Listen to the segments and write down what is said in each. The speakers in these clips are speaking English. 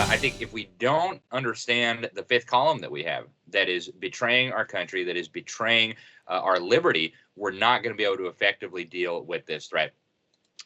I think if we don't understand the fifth column that we have, that is betraying our country, that is betraying our liberty, we're not going to be able to effectively deal with this threat.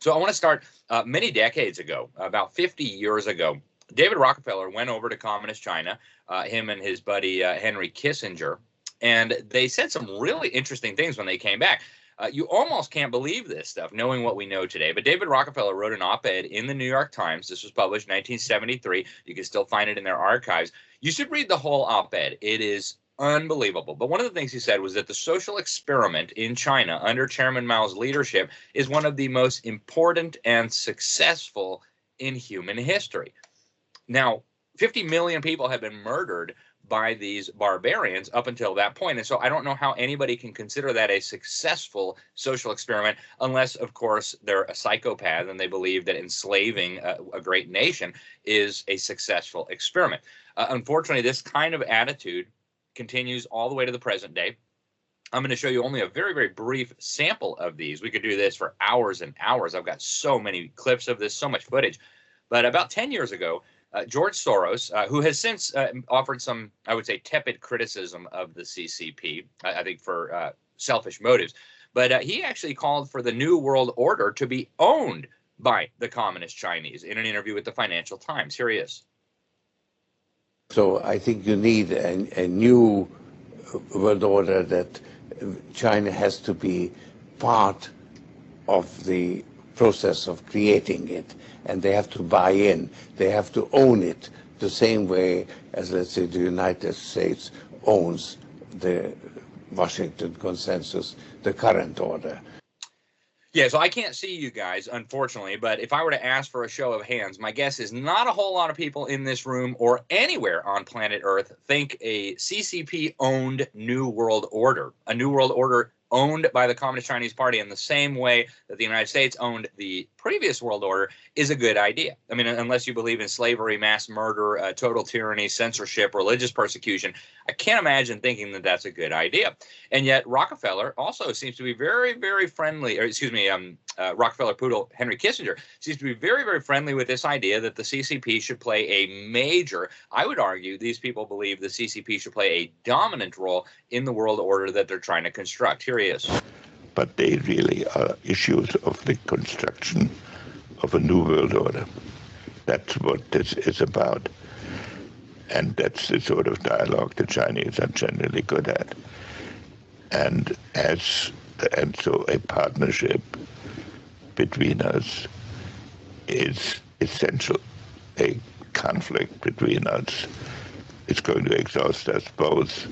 So I want to start many decades ago, about 50 years ago. David Rockefeller went over to communist China, him and his buddy Henry Kissinger, and they said some really interesting things when they came back. You almost can't believe this stuff, knowing what we know today. But David Rockefeller wrote an op-ed in the New York Times. This was published in 1973. You can still find it in their archives. You should read the whole op-ed. It is unbelievable. But one of the things he said was that the social experiment in China under Chairman Mao's leadership is one of the most important and successful in human history. Now, 50 million people have been murdered by these barbarians up until that point. And so I don't know how anybody can consider that a successful social experiment unless, of course, they're a psychopath and they believe that enslaving a great nation is a successful experiment. Unfortunately, this kind of attitude continues all the way to the present day. I'm going to show you only a very, very brief sample of these. We could do this for hours and hours. I've got so many clips of this, so much footage. But about 10 years ago, George Soros, who has since offered some, I would say, tepid criticism of the CCP, I think for selfish motives, but he actually called for the New World Order to be owned by the Communist Chinese in an interview with the Financial Times. Here he is. So I think you need a new world order, that China has to be part of the process of creating it, and they have to buy in. They have to own it the same way as, let's say, the United States owns the Washington Consensus, the current order. Yeah, so I can't see you guys, unfortunately, but if I were to ask for a show of hands, my guess is not a whole lot of people in this room or anywhere on planet Earth think a CCP-owned New World Order, a New World Order owned by the Communist Chinese Party in the same way that the United States owned the previous world order, is a good idea. I mean, unless you believe in slavery, mass murder, total tyranny, censorship, religious persecution, I can't imagine thinking that that's a good idea. And yet Rockefeller also seems to be very, very friendly, or excuse me, Rockefeller poodle Henry Kissinger seems to be very, very friendly with this idea that the CCP should play a major, I would argue these people believe the CCP should play a dominant role in the world order that they're trying to construct. Here he is. But they really are issues of the construction of a new world order. That's what this is about. And that's the sort of dialogue the Chinese are generally good at. And so a partnership between us is essential. A conflict between us is going to exhaust us both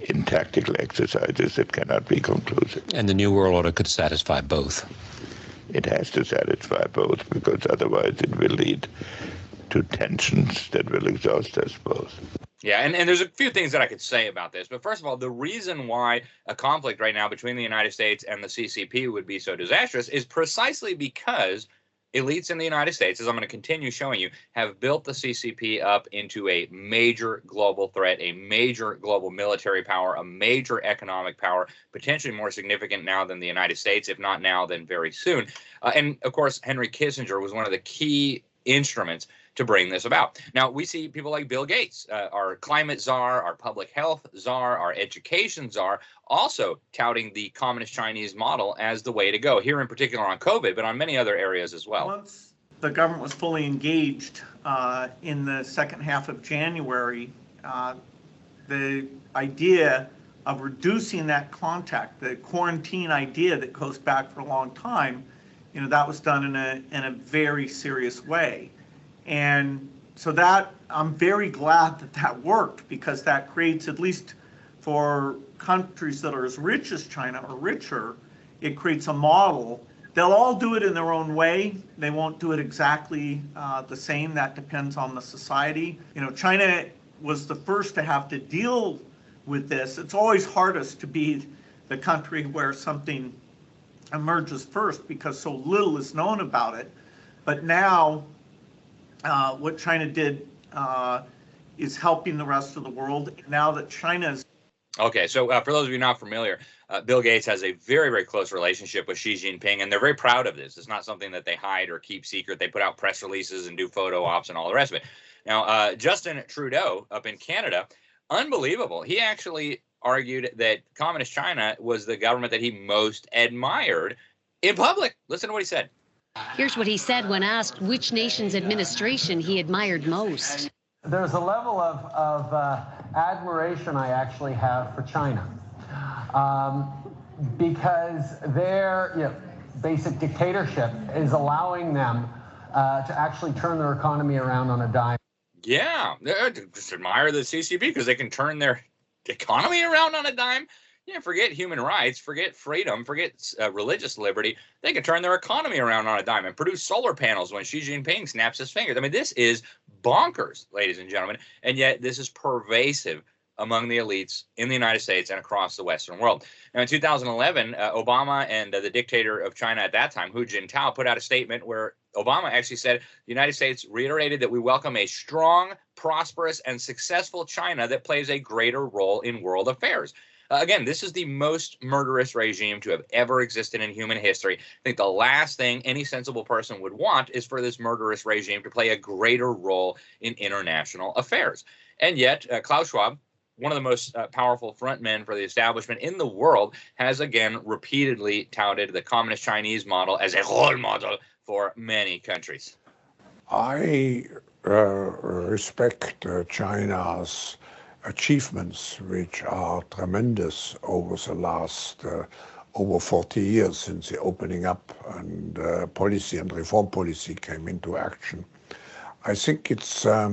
in tactical exercises that cannot be conclusive. And the New World Order could satisfy both. It has to satisfy both, because otherwise it will lead to tensions that will exhaust us both. Yeah, and there's a few things that I could say about this. But first of all, the reason why a conflict right now between the United States and the CCP would be so disastrous is precisely because elites in the United States, as I'm going to continue showing you, have built the CCP up into a major global threat, a major global military power, a major economic power, potentially more significant now than the United States, if not now, then very soon. And of course, Henry Kissinger was one of the key instruments to bring this about. Now, we see people like Bill Gates, our climate czar, our public health czar, our education czar, also touting the communist Chinese model as the way to go, here in particular on COVID, but on many other areas as well. Once the government was fully engaged in the second half of January, the idea of reducing that contact, the quarantine idea that goes back for a long time, that was done in a very serious way. And so that, I'm very glad that that worked, because that creates, at least for countries that are as rich as China or richer, it creates a model. They'll all do it in their own way. They won't do it exactly the same. That depends on the society. China was the first to have to deal with this. It's always hardest to be the country where something emerges first, because so little is known about it. But now, what China did is helping the rest of the world. Now that China's... Okay, so for those of you not familiar, Bill Gates has a very, very close relationship with Xi Jinping, and they're very proud of this. It's not something that they hide or keep secret. They put out press releases and do photo ops and all the rest of it. Now, Justin Trudeau up in Canada, unbelievable. He actually argued that Communist China was the government that he most admired in public. Listen to what he said. Here's what he said when asked which nation's administration he admired most. There's a level of admiration I actually have for China, because their basic dictatorship is allowing them to actually turn their economy around on a dime. Yeah, just admire the CCP because they can turn their economy around on a dime. Yeah, forget human rights, forget freedom, forget religious liberty. They can turn their economy around on a dime and produce solar panels when Xi Jinping snaps his fingers. I mean, this is bonkers, ladies and gentlemen, and yet this is pervasive among the elites in the United States and across the Western world. Now, in 2011, Obama and the dictator of China at that time, Hu Jintao, put out a statement where Obama actually said the United States reiterated that we welcome a strong, prosperous, and successful China that plays a greater role in world affairs. Again, this is the most murderous regime to have ever existed in human history. I think the last thing any sensible person would want is for this murderous regime to play a greater role in international affairs. And yet, Klaus Schwab, one of the most powerful frontmen for the establishment in the world, has again repeatedly touted the communist Chinese model as a role model for many countries. I respect China's achievements, which are tremendous over the last over 40 years since the opening up and policy and reform policy came into action. I think it's a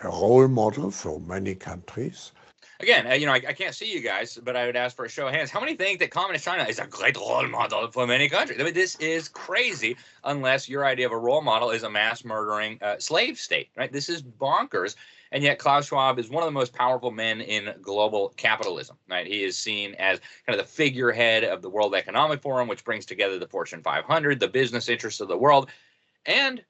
role model for many countries. Again, I can't see you guys, but I would ask for a show of hands. How many think that communist China is a great role model for many countries? I mean, this is crazy unless your idea of a role model is a mass murdering slave state, right? This is bonkers. And yet Klaus Schwab is one of the most powerful men in global capitalism, right? He is seen as kind of the figurehead of the World Economic Forum, which brings together the Fortune 500, the business interests of the world. And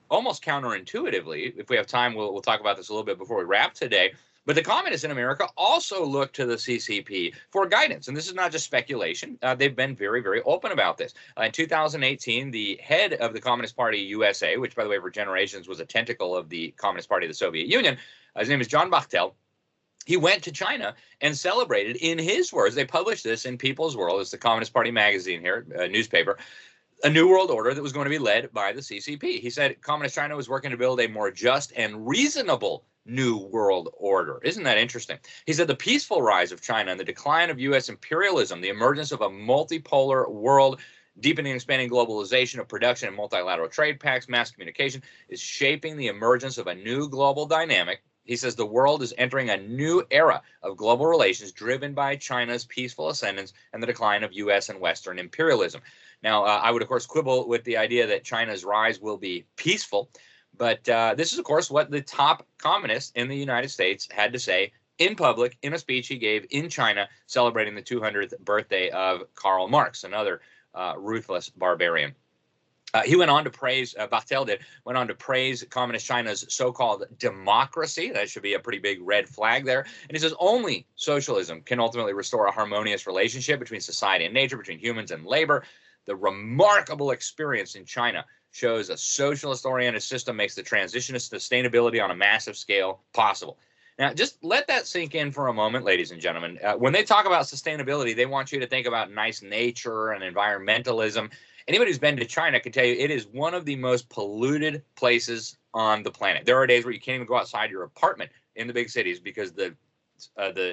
almost counterintuitively, if we have time, we'll talk about this a little bit before we wrap today. But the communists in America also look to the CCP for guidance. And this is not just speculation. They've been very, very open about this. In 2018, the head of the Communist Party USA, which, by the way, for generations was a tentacle of the Communist Party of the Soviet Union, his name is John Bachtel. He went to China and celebrated, in his words, they published this in People's World, it's the Communist Party magazine here, newspaper, a new world order that was going to be led by the CCP. He said Communist China was working to build a more just and reasonable new world order. Isn't that interesting? He said the peaceful rise of China and the decline of U.S. imperialism, the emergence of a multipolar world, deepening and expanding globalization of production and multilateral trade pacts, mass communication, is shaping the emergence of a new global dynamic. He says the world is entering a new era of global relations driven by China's peaceful ascendance and the decline of U.S. and Western imperialism. Now, I would, of course, quibble with the idea that China's rise will be peaceful. But this is, of course, what the top communist in the United States had to say in public in a speech he gave in China celebrating the 200th birthday of Karl Marx, another ruthless barbarian. He went on to praise, Bachtel went on to praise communist China's so-called democracy. That should be a pretty big red flag there. And he says only socialism can ultimately restore a harmonious relationship between society and nature, between humans and labor. The remarkable experience in China shows a socialist-oriented system makes the transition to sustainability on a massive scale possible. Now, just let that sink in for a moment, ladies and gentlemen. When they talk about sustainability, they want you to think about nice nature and environmentalism. Anybody who's been to China can tell you it is one of the most polluted places on the planet. There are days where you can't even go outside your apartment in the big cities because the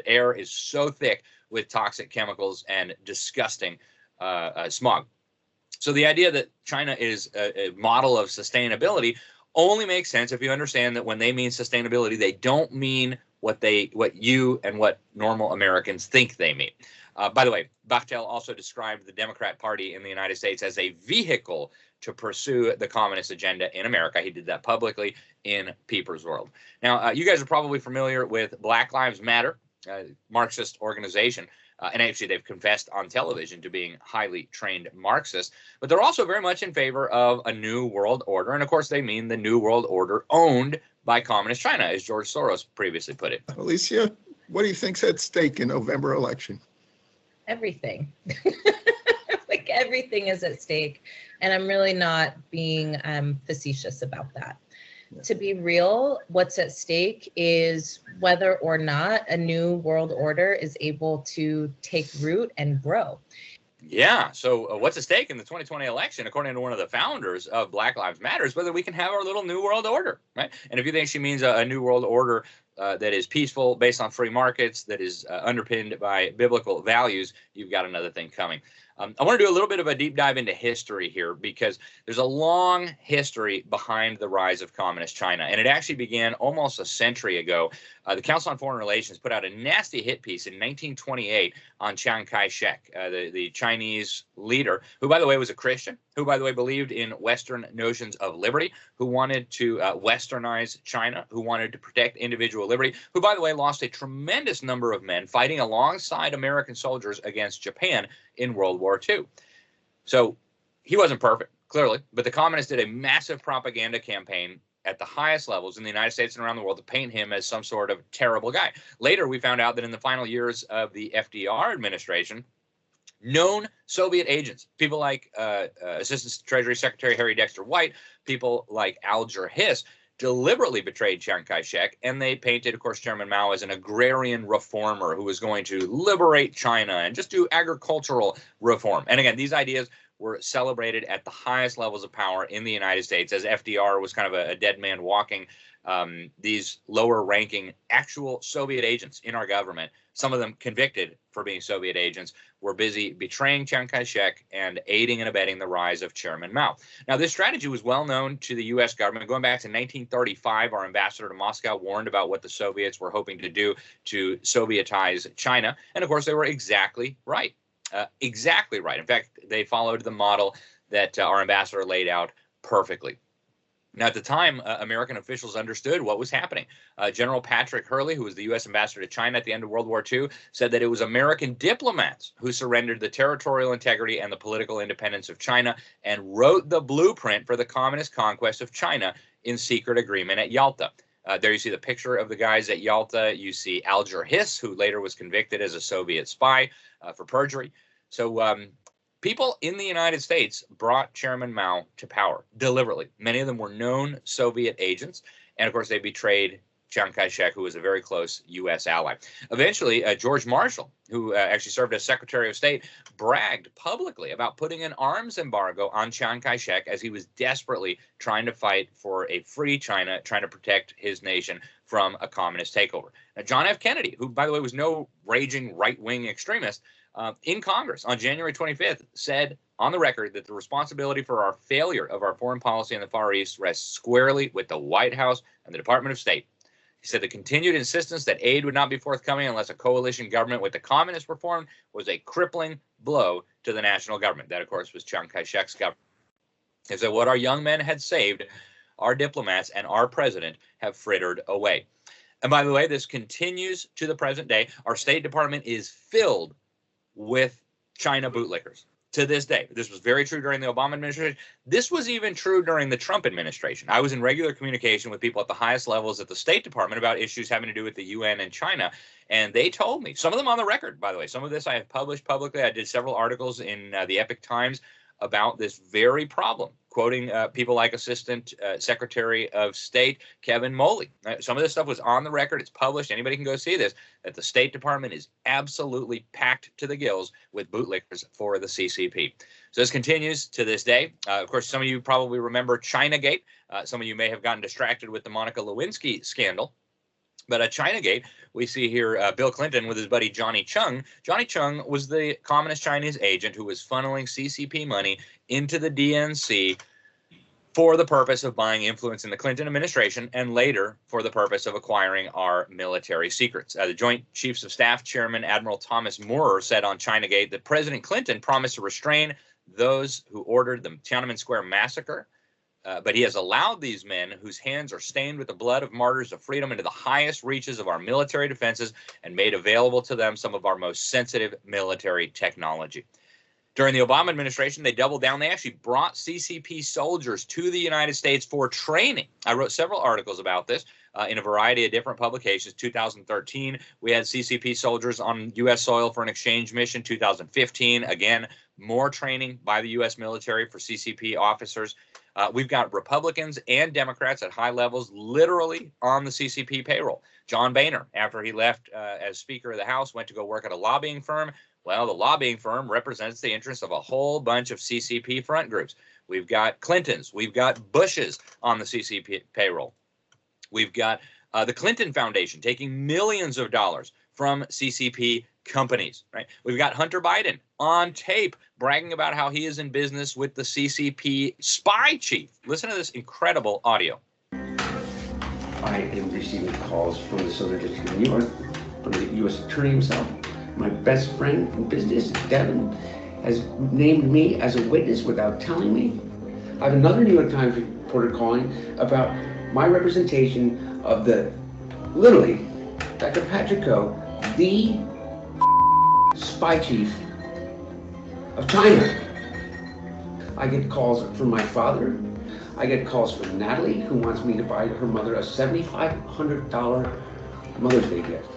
air is so thick with toxic chemicals and disgusting smog. So the idea that China is a model of sustainability only makes sense if you understand that when they mean sustainability, they don't mean what you and what normal Americans think they mean. By the way, Bachtel also described the Democrat Party in the United States as a vehicle to pursue the communist agenda in America. He did that publicly in People's World. Now, you guys are probably familiar with Black Lives Matter, Marxist organization. And actually, they've confessed on television to being highly trained Marxists. But they're also very much in favor of a new world order. And of course, they mean the new world order owned by communist China, as George Soros previously put it. Alicia, what do you think's at stake in November election? Everything. Like everything is at stake. And I'm really not being facetious about that. to be real, what's at stake is whether or not a new world order is able to take root and grow. Yeah. So what's at stake in the 2020 election, according to one of the founders of Black Lives Matter, is whether we can have our little new world order, right? And if you think she means a new world order that is peaceful, based on free markets, that is underpinned by biblical values, you've got another thing coming. I want to do a little bit of a deep dive into history here, because there's a long history behind the rise of communist China, and it actually began almost a century ago. The Council on Foreign Relations put out a nasty hit piece in 1928 on Chiang Kai-shek, the Chinese leader, who, by the way, was a Christian, who, by the way, believed in Western notions of liberty, who wanted to westernize China, who wanted to protect individual liberty, who, by the way, lost a tremendous number of men fighting alongside American soldiers against Japan in World War II. So he wasn't perfect, clearly, but the communists did a massive propaganda campaign at the highest levels in the United States and around the world to paint him as some sort of terrible guy. Later, we found out that in the final years of the FDR administration, known Soviet agents, people like Assistant Treasury Secretary Harry Dexter White, people like Alger Hiss, deliberately betrayed Chiang Kai-shek, and they painted, of course, Chairman Mao as an agrarian reformer who was going to liberate China and just do agricultural reform. And again, these ideas were celebrated at the highest levels of power in the United States, as FDR was kind of a dead man walking. These lower-ranking actual Soviet agents in our government, some of them convicted for being Soviet agents, were busy betraying Chiang Kai-shek and aiding and abetting the rise of Chairman Mao. Now, this strategy was well known to the U.S. government. Going back to 1935, our ambassador to Moscow warned about what the Soviets were hoping to do to Sovietize China. And, of course, they were exactly right. Exactly right. In fact, they followed the model that our ambassador laid out perfectly. Now, at the time, American officials understood what was happening. General Patrick Hurley, who was the U.S. ambassador to China at the end of World War II, said that it was American diplomats who surrendered the territorial integrity and the political independence of China and wrote the blueprint for the communist conquest of China in secret agreement at Yalta. There you see the picture of the guys at Yalta. You see Alger Hiss, who later was convicted as a Soviet spy for perjury. So people in the United States brought Chairman Mao to power deliberately. Many of them were known Soviet agents. And of course, they betrayed Chiang Kai-shek, who was a very close U.S. ally. Eventually, George Marshall, who actually served as Secretary of State, bragged publicly about putting an arms embargo on Chiang Kai-shek as he was desperately trying to fight for a free China, trying to protect his nation from a communist takeover. Now, John F. Kennedy, who, by the way, was no raging right-wing extremist, in Congress on January 25th, said on the record that the responsibility for our failure of our foreign policy in the Far East rests squarely with the White House and the Department of State. He said the continued insistence that aid would not be forthcoming unless a coalition government with the communists were formed was a crippling blow to the national government. That, of course, was Chiang Kai-shek's government. He said what our young men had saved, our diplomats and our president have frittered away. And by the way, this continues to the present day. Our State Department is filled with China bootlickers to this day. This was very true during the Obama administration. This was even true during the Trump administration. I was in regular communication with people at the highest levels at the State Department about issues having to do with the UN and China. And they told me, some of them on the record, by the way, some of this I have published publicly. I did several articles in the Epic Times about this very problem, quoting people like Assistant Secretary of State Kevin Moley. Some of this stuff was on the record. It's published. Anybody can go see this, that the State Department is absolutely packed to the gills with bootlickers for the CCP. So this continues to this day. Of course, some of you probably remember Chinagate. Some of you may have gotten distracted with the Monica Lewinsky scandal. But at Chinagate, we see here Bill Clinton with his buddy Johnny Chung. Johnny Chung was the communist Chinese agent who was funneling CCP money into the DNC for the purpose of buying influence in the Clinton administration and later for the purpose of acquiring our military secrets. The Joint Chiefs of Staff Chairman Admiral Thomas Moorer said on Chinagate that President Clinton promised to restrain those who ordered the Tiananmen Square massacre. But he has allowed these men whose hands are stained with the blood of martyrs of freedom into the highest reaches of our military defenses and made available to them some of our most sensitive military technology. During the Obama administration, they doubled down. They actually brought CCP soldiers to the United States for training. I wrote several articles about this in a variety of different publications. 2013, we had CCP soldiers on U.S. soil for an exchange mission. 2015, again, more training by the U.S. military for CCP officers. We've got Republicans and Democrats at high levels literally on the CCP payroll. John Boehner, after he left as Speaker of the House, went to go work at a lobbying firm. Well, the lobbying firm represents the interests of a whole bunch of CCP front groups. We've got Clintons. We've got Bushes on the CCP payroll. We've got the Clinton Foundation taking millions of dollars from CCP companies, right? We've got Hunter Biden on tape bragging about how he is in business with the CCP spy chief. Listen to this incredible audio. I am receiving calls from the Southern District of New York, from the U.S. Attorney himself. My best friend in business, Devin, has named me as a witness without telling me. I have another New York Times reporter calling about my representation of literally, Dr. Patrick Koh, the spy chief of China. I get calls from my father. I get calls from Natalie, who wants me to buy her mother a $7,500 Mother's Day gift.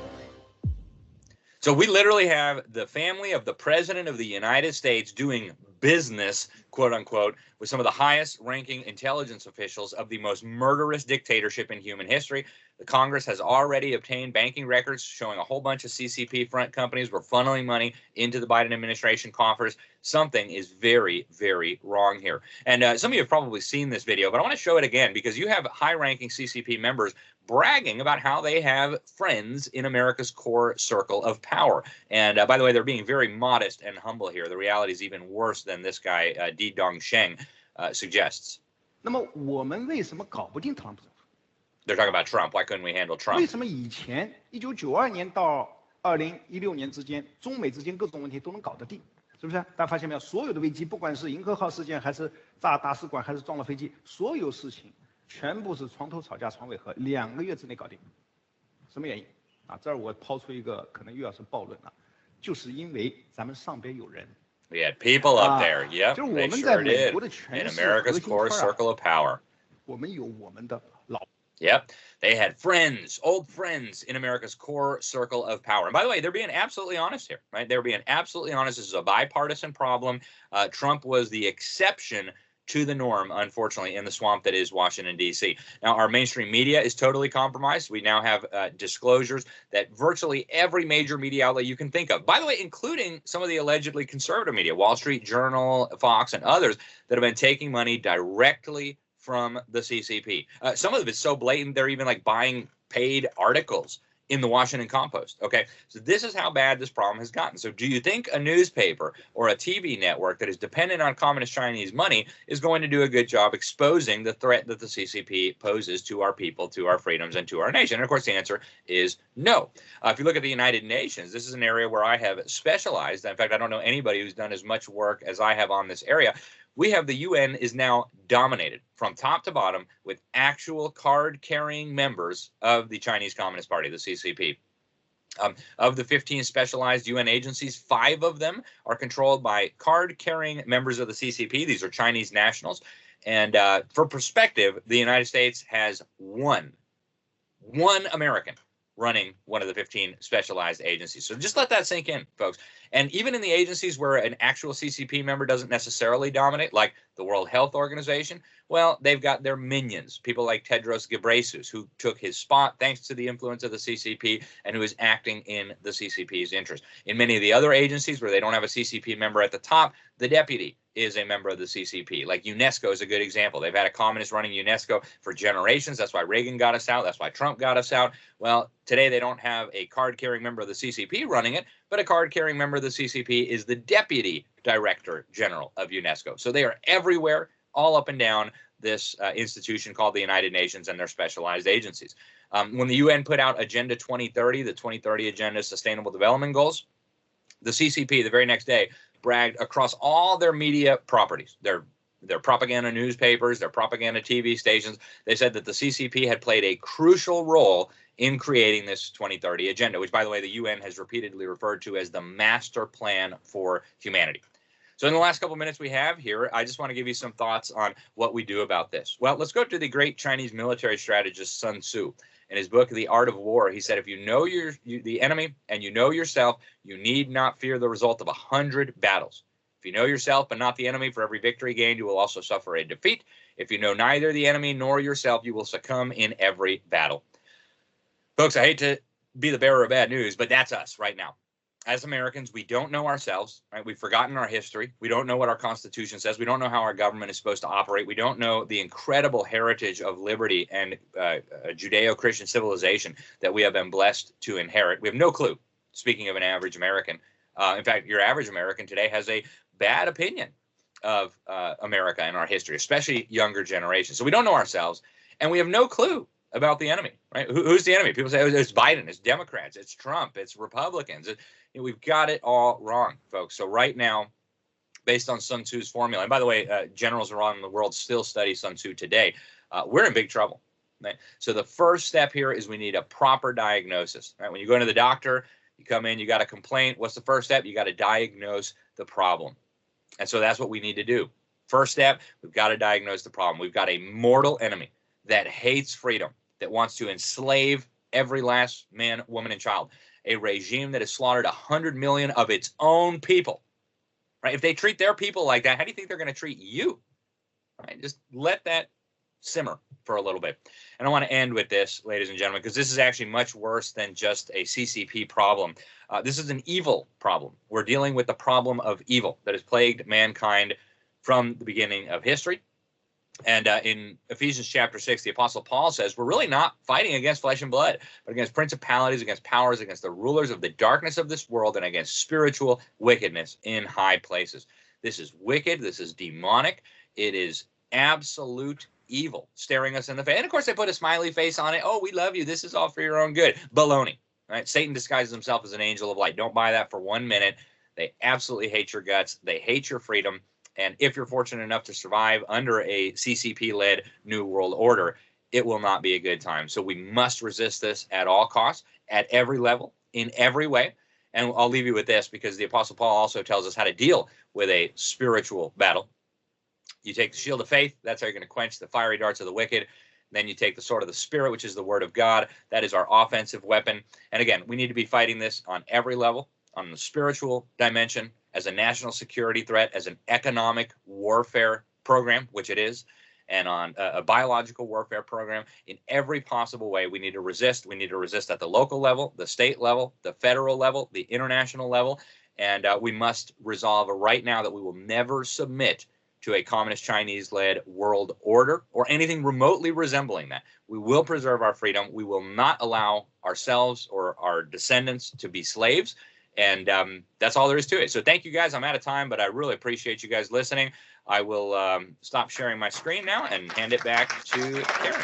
So we literally have the family of the President of the United States doing business, quote unquote, with some of the highest ranking intelligence officials of the most murderous dictatorship in human history. The Congress has already obtained banking records showing a whole bunch of CCP front companies were funneling money into the Biden administration coffers. Something is very, very wrong here. And some of you have probably seen this video, but I want to show it again because you have high-ranking CCP members bragging about how they have friends in America's core circle of power. And by the way, they're being very modest and humble here. The reality is even worse than this guy, Di Dongsheng, suggests. 那么我们为什么搞不定特朗普政府？ They're talking about Trump. Why couldn't we handle Trump? 为什么以前1992年到2016年之间，中美之间各种问题都能搞得定？是不是？大家发现没有？所有的危机，不管是银河号事件，还是炸大使馆，还是撞了飞机，所有事情全部是床头吵架床尾和，2个月之内搞定。什么原因？啊，这儿我抛出一个可能又要是暴论了，就是因为咱们上边有人。 We had people up there. Yep, they sure did. In America's core circle of power. 我们有我们的老。 Yep, they had friends, old friends in America's core circle of power. And by the way, they're being absolutely honest here, right? They're being absolutely honest. This is a bipartisan problem. Trump was the exception to the norm, unfortunately, in the swamp that is Washington, D.C. Now, our mainstream media is totally compromised. We now have disclosures that virtually every major media outlet you can think of, by the way, including some of the allegedly conservative media, Wall Street Journal, Fox, and others that have been taking money directly from the CCP. Some of it is so blatant, they're even like buying paid articles in the Washington Compost. Okay, so this is how bad this problem has gotten. So do you think a newspaper or a TV network that is dependent on communist Chinese money is going to do a good job exposing the threat that the CCP poses to our people, to our freedoms, and to our nation? And of course, the answer is no. If you look at the United Nations, this is an area where I have specialized. In fact, I don't know anybody who's done as much work as I have on this area. We have the UN is now dominated from top to bottom with actual card-carrying members of the Chinese Communist Party, the CCP. Of the 15 specialized UN agencies, 5 of them are controlled by card-carrying members of the CCP. These are Chinese nationals. And for perspective, the United States has one American running one of the 15 specialized agencies. So just let that sink in, folks. And even in the agencies where an actual CCP member doesn't necessarily dominate, like the World Health Organization, well, they've got their minions, people like Tedros Ghebreyesus, who took his spot thanks to the influence of the CCP and who is acting in the CCP's interest. In many of the other agencies where they don't have a CCP member at the top, the deputy is a member of the CCP. Like UNESCO is a good example. They've had a communist running UNESCO for generations. That's why Reagan got us out. That's why Trump got us out. Well, today they don't have a card-carrying member of the CCP running it, but a card-carrying member of the CCP is the Deputy Director General of UNESCO. So they are everywhere, all up and down this institution called the United Nations and their specialized agencies. When the UN put out Agenda 2030, the 2030 Agenda Sustainable Development Goals, the CCP the very next day bragged across all their media properties, their propaganda newspapers, their propaganda TV stations. They said that the CCP had played a crucial role in creating this 2030 agenda, which, by the way, the UN has repeatedly referred to as the master plan for humanity. So in the last couple minutes we have here, I just want to give you some thoughts on what we do about this. Well, let's go to the great Chinese military strategist Sun Tzu. In his book, The Art of War, he said, if you know the enemy and you know yourself, you need not fear the result of 100 battles. If you know yourself but not the enemy, for every victory gained, you will also suffer a defeat. If you know neither the enemy nor yourself, you will succumb in every battle. Folks, I hate to be the bearer of bad news, but that's us right now. As Americans, we don't know ourselves, right? We've forgotten our history. We don't know what our Constitution says. We don't know how our government is supposed to operate. We don't know the incredible heritage of liberty and Judeo-Christian civilization that we have been blessed to inherit. We have no clue, speaking of an average American. In fact, your average American today has a bad opinion of America and our history, especially younger generations. So we don't know ourselves, and we have no clue about the enemy, right? Who's the enemy? People say, oh, it's Biden, it's Democrats, it's Trump, it's Republicans. We've got it all wrong, folks. So right now, based on Sun Tzu's formula, and by the way, generals around the world still study Sun Tzu today, we're in big trouble. Right? So the first step here is we need a proper diagnosis. Right? When you go into the doctor, you come in, you got a complaint. What's the first step? You got to diagnose the problem. And so that's what we need to do. First step, we've got to diagnose the problem. We've got a mortal enemy that hates freedom, that wants to enslave every last man, woman, and child. A regime that has slaughtered 100 million of its own people. Right? If they treat their people like that, how do you think they're going to treat you? Right? Just let that simmer for a little bit. And I want to end with this, ladies and gentlemen, because this is actually much worse than just a CCP problem. This is an evil problem. We're dealing with the problem of evil that has plagued mankind from the beginning of history. And in Ephesians chapter 6, the Apostle Paul says, we're really not fighting against flesh and blood, but against principalities, against powers, against the rulers of the darkness of this world, and against spiritual wickedness in high places. This is wicked. This is demonic. It is absolute evil staring us in the face. And of course, they put a smiley face on it. Oh, we love you. This is all for your own good. Baloney. Right? Satan disguises himself as an angel of light. Don't buy that for 1 minute. They absolutely hate your guts. They hate your freedom. And if you're fortunate enough to survive under a CCP-led New World Order, it will not be a good time. So we must resist this at all costs, at every level, in every way. And I'll leave you with this, because the Apostle Paul also tells us how to deal with a spiritual battle. You take the shield of faith. That's how you're going to quench the fiery darts of the wicked. Then you take the sword of the Spirit, which is the word of God. That is our offensive weapon. And again, we need to be fighting this on every level, on the spiritual dimension, as a national security threat, as an economic warfare program, which it is, and on a biological warfare program. In every possible way, we need to resist. We need to resist at the local level, the state level, the federal level, the international level. And we must resolve right now that we will never submit to a communist Chinese-led world order or anything remotely resembling that. We will preserve our freedom. We will not allow ourselves or our descendants to be slaves. And that's all there is to it. So thank you, guys. I'm out of time, but I really appreciate you guys listening. I will stop sharing my screen now and hand it back to Karen.